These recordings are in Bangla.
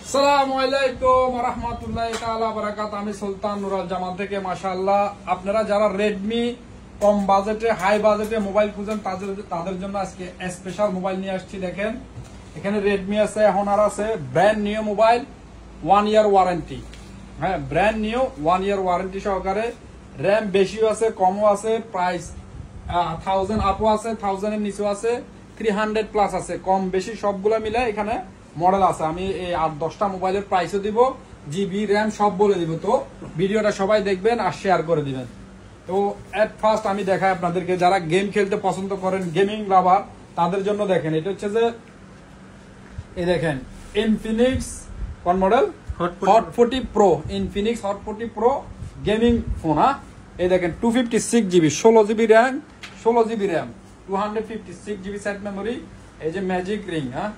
আসসালামু আলাইকুম ওয়া রাহমাতুল্লাহি তাআলা ওয়া বারাকাতুহু। আমি সুলতান নুরুল জামান থেকে। মাশাআল্লাহ, আপনারা যারা রেডমি কম বাজেটে হাই বাজেটে মোবাইল খুঁজেন তাদের জন্য আজকে স্পেশাল মোবাইল নিয়ে আসছি। দেখেন, এখানে রেডমি আছে, হনার আছে, brand new mobile, 1 year warranty. হ্যাঁ, ব্র্যান্ড নিউ 1 ইয়ার ওয়ারেন্টি সহকারে। র্যাম বেশিও আছে, কমও আছে, প্রাইস 1000 আপও আছে, 1000 এর নিচেও আছে, 300 প্লাস আছে, কম বেশি সবগুলা মিলে এখানে মডেল আছে। আমি এই 8-10টা মোবাইলের প্রাইসও দিব, জিবি র্যাম সব বলে দিব। তো ভিডিওটা সবাই দেখবেন আর শেয়ার করে দিবেন। তো এট ফার্স্ট আমি দেখাই আপনাদেরকে, যারা গেম খেলতে পছন্দ করেন, গেমিং লাভার, তাদের জন্য দেখেন। এটা হচ্ছে যে এই দেখেন ইনফিনিক্স কোন model, hot 40 pro, Infinix hot 40 pro gaming phone. হ্যাঁ, এই দেখেন 256 GB, 16 GB RAM, 16 GB RAM, 256 GB set memory. এই যে ম্যাজিক রিং, হ্যাঁ,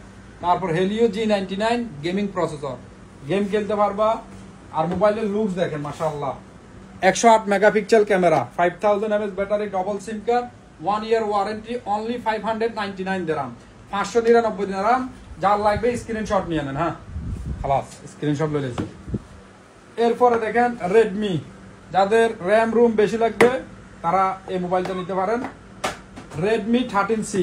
তারপর Helio G99 gaming processor, game খেলতে পারবা। আর মোবাইলের লুকস দেখেন, মাশাআল্লাহ। 108 megapixel camera, 5000 mAh battery, double SIM card, 1 year warranty, only 599 দিরহাম, 599 দিরহাম। যার লাগবে স্ক্রিনশট নিয়ে নেন। হ্যাঁ, খালাস, স্ক্রিনশট লয়ে নিয়েছি। এরপরে দেখেন রেডমি, যাদের র্যাম রুম বেশি লাগবে তারা এই মোবাইলটা নিতে পারেন। Redmi 13C,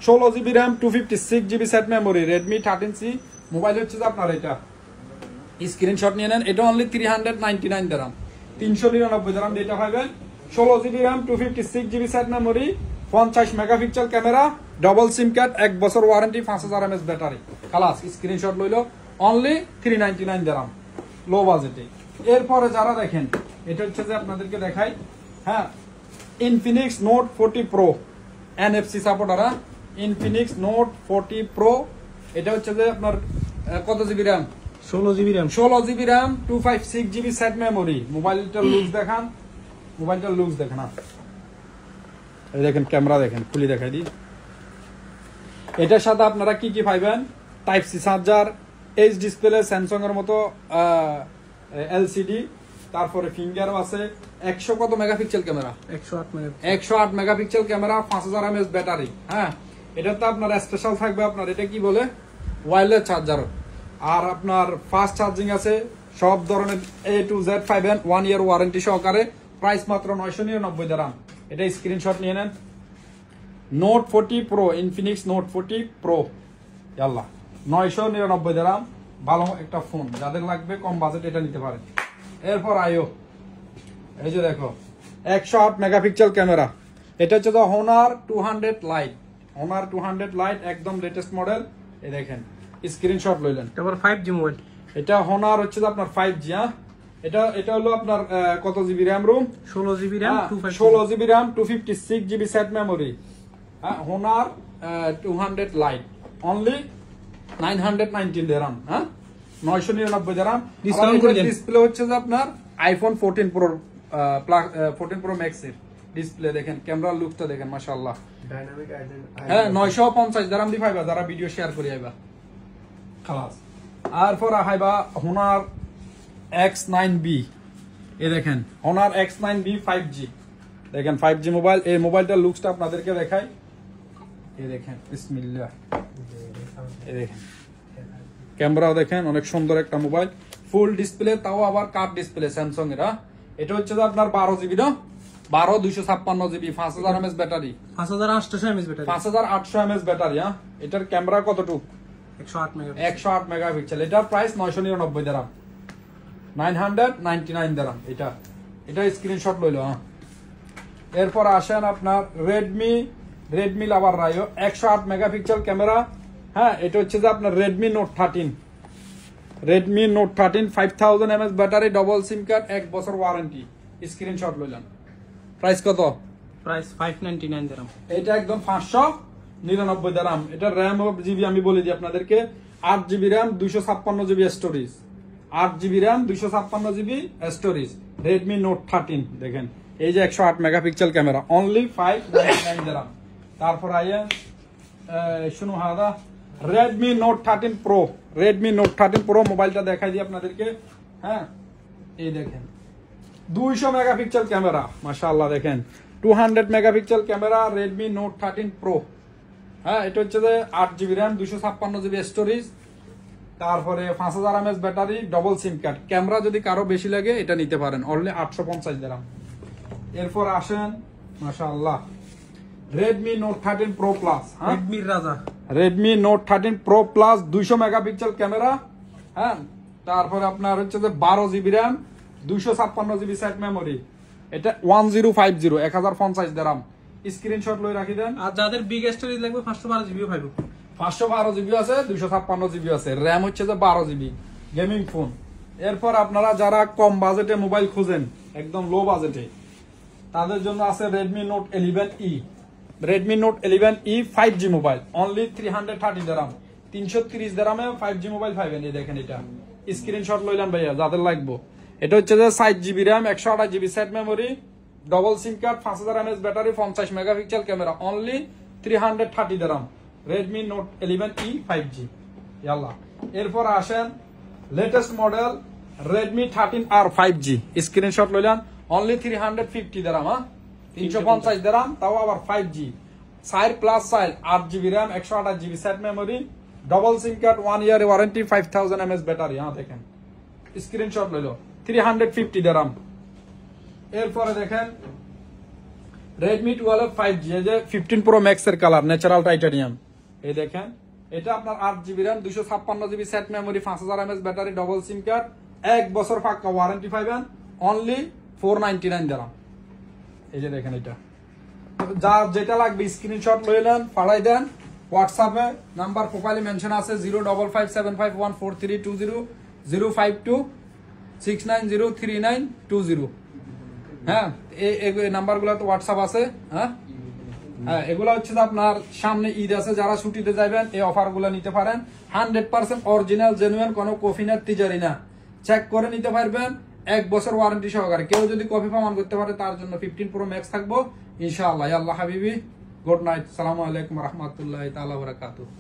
16 GB RAM, 256 GB set memory, Redmi 13C mobile হচ্ছে যে আপনার এটা। স্ক্রিনশট নিয়ে নেন। এটা অনলি 399 দিরহাম, 399 দিরহাম দিয়ে এটা পাবেন। 16 GB RAM, 256 GB set memory, 50 megapixel camera, double SIM card, 1 বছর ওয়ারেন্টি, 5000 mAh ব্যাটারি। খালাস, স্ক্রিনশট লইলো, অনলি 399 দিরহাম, লো বাজেটে। এরপরে যারা দেখেন, এটা হচ্ছে যে আপনাদেরকে দেখাই। হ্যাঁ, Infinix note 40 pro, NFC supporter. Infinix note 40 pro, এটা হচ্ছে যে আপনার কত GB RAM, 16 GB RAM, 16 GB RAM, 256 GB set memory. মোবাইলটার লুকস দেখান, মোবাইলটার লুকস দেখেন। এই দেখেন, ক্যামেরা দেখেন, খুলি দেখাই দিই। এটার সাথে আপনারা কি কি পাইবেন, type C charger, H display, Samsung এর মতো এলসিডি, তারপরে ফিঙ্গারও আছে। 100 কত megapixel camera, 108 megapixel camera, 5000 mAh battery. হ্যাঁ, এটাতে আপনার স্পেশাল থাকবে আপনার এটা কি বলে, ওয়্যারলেস চার্জার। আর আপনার ফাস্ট চার্জিং আছে, সব ধরনের A to Z পাইবেন 1 ইয়ার ওয়ারেন্টি সহকারে। প্রাইস মাত্র 999 দিরহাম। এটা স্ক্রিনশট নিয়ে নেন। Note 40 pro, Infinix note 40 pro, ইয়াল্লা 999 দিরহাম। ভালো একটা ফোন, যাদের লাগবে কম বাজেট এটা নিতে পারেন। এরপর আইও, এই যে দেখো 108 মেগাপিক্সেল ক্যামেরা। এটা হচ্ছে তো হোনার 200 লাইট, হোনার 200 লাইট, একদম লেটেস্ট মডেল। এই দেখেন, স্ক্রিনশট লইলেন। তারপর 5G মোবাইল, এটা হোনার হচ্ছে যে আপনার 5G। হ্যাঁ, এটা হলো আপনার কত GB RAM room, 16 GB RAM, 16 GB RAM, 256 GB set memory. হ্যাঁ, হোনার 200 লাইট, অনলি 919 দিরহাম। হ্যাঁ, 999 দিরহাম। ডিসপ্লে হচ্ছে যে আপনার আইফোন 14 প্রো 14 প্রো ম্যাক্স এর ডিসপ্লে। দেখেন ক্যামেরার লুকটা দেখেন, মাশাআল্লাহ। ডাইনামিক হ্যাঁ, 950 দিরহাম দি পাইবা যারা ভিডিও শেয়ার করি আইবা। খালাস। আর পর আইবা হোনার X9B। এই দেখেন হোনার X9B 5G। দেখেন 5G মোবাইল। এই মোবাইলটার লুকসটা আপনাদেরকে দেখাই। এই দেখেন, বিসমিল্লাহ। এই দেখেন ক্যামেরাও দেখেন, অনেক সুন্দর একটা মোবাইল, ফুল ডিসপ্লে, তাও আবার কাট ডিসপ্লে স্যামসাং এর। এটা হচ্ছে যে আপনার 12 জিবি না, 12 256 GB, 5000 mAh battery, 5800 mAh battery, 5800 mAh battery. হ্যাঁ, এটার ক্যামেরা কতটুক, 108 মেগাপিক্সেল। এটার প্রাইস 999 দিরহাম, 999 দিরহাম। এটা স্ক্রিনশট লইলো। হ্যাঁ, এরপর আসেন আপনার রেডমি লাভার রাইও, 108 মেগাপিক্সেল ক্যামেরা। হ্যাঁ, এটা হচ্ছে যে আপনার Redmi note 13, Redmi note 13, 5000 mAh battery, double SIM card, 1 বছর ওয়ারেন্টি। স্ক্রিনশট লইলাম। প্রাইস কত, প্রাইস 599 দিরহাম। এটা একদম 599 দিরহাম। এটা র্যাম ও জিবি আমি বলে দিই আপনাদেরকে, 8 GB RAM, 256 GB storage, 8 GB RAM, 256 GB storage, Redmi note 13। দেখেন এই যে 108 মেগাপিক্সেল ক্যামেরা, অনলি 599 দিরহাম। তারপর আইয়া শুনো হাদা Redmi note 13 pro, Redmi note 13 pro মোবাইলটা দেখাই দিই আপনাদেরকে। হ্যাঁ, এই দেখেন 200 মেগাপিক্সেল ক্যামেরা, মাশাআল্লাহ। দেখেন 200 megapixel camera, Redmi note 13 pro. হ্যাঁ, এটা হচ্ছে যে 8 জিবি র্যাম, 256 জিবি স্টোরেজ, তারপরে 5000 mAh battery, double SIM card. Camera যদি কারো বেশি লাগে এটা নিতে পারেন, অনলি 850 দিরহাম। এরপর আসেন মাশাআল্লাহ Redmi Note 13 Pro Plus, হ্যাঁ রেডমির রাজা। Redmi Note 13 Pro Plus 200 megapixel camera, হ্যাঁ। তারপরে আপনার হচ্ছে যে 12 GB RAM, 256 GB set memory. এটা 1050 1050 দিরহাম। স্ক্রিনশট লই রাখি দেন। আর যাদের বিগ স্টোরেজ লাগবে 512 জিবিও পাইবো। 512 জিবি আছে, 256 জিবি আছে, র্যাম হচ্ছে যে 12 জিবি, গেমিং ফোন। এরপর আপনারা যারা কম বাজেটে মোবাইল খুঁজেন, একদম লো বাজেটে, তাদের জন্য আছে Redmi Note 11e। Redmi Note 11e 5G mobile, only 330 দিরহাম। 330 দিরহামে 5G মোবাইল পাবেন। এই দেখেন, এটা স্ক্রিনশট লইলাম ভাইয়া যাদের লাগবে। এটা হচ্ছে যে 4 GB RAM, 128 GB set memory, double SIM card, 5000 mAh battery, 50 megapixel camera, only 330 dirham. Redmi Note 11e 5G। ইয়াল্লা, এরপর আসেন latest model Redmi 13R 5G। Screenshot লইলাম, অনলি 350 দিরহাম, হ্যাঁ 350 দিরহাম, তাও আবার 5G। 4+4 8 GB RAM, 128 GB set memory, double SIM card, 1 year warranty, 5000 mAh battery. হ্যাঁ দেখেন, স্ক্রিনশট লইল, 350 দিরহাম। এরপরে দেখেন Redmi 12 5G, এই যে 15 Pro Max এর কালার, ন্যাচারাল টাইটানিয়াম। এই দেখেন, এটা আপনার 8 GB RAM, 256 GB set memory, 5000 mAh battery, double SIM card, 1 বছর পাক্কা ওয়ারেন্টি পাবেন, অনলি 499 দিরহাম। এই যে দেখেন, এটা যা যেটা লাগবে স্ক্রিনশট লইলেন, পাঠাই দেন হোয়াটসঅ্যাপে। নাম্বার প্রোফাইলে মেনশন আছে 05575143220 05269039220। হ্যাঁ, এই নাম্বারগুলো তো হোয়াটসঅ্যাপ আছে। হ্যাঁ হ্যাঁ, এগুলো হচ্ছে যে আপনার সামনে ঈদ আছে, যারা ছুটিতে যাবেন এই অফারগুলো নিতে পারেন। 100% অরিজিনাল জেনুইন, কোনো কপি না, তিজারি না, চেক করে নিতে পারবেন, 1 বছর ওয়ারেন্টি সহকারে। কেউ যদি কপি প্রমাণ করতে পারে তার জন্য 15 Pro Max থাকবো ইনশাআল্লাহ। আল্লাহ হাবিবি, গুড নাইট, সালামু আলাইকুম রহমতুল্লাহ তাআলা বারাকাতুহু।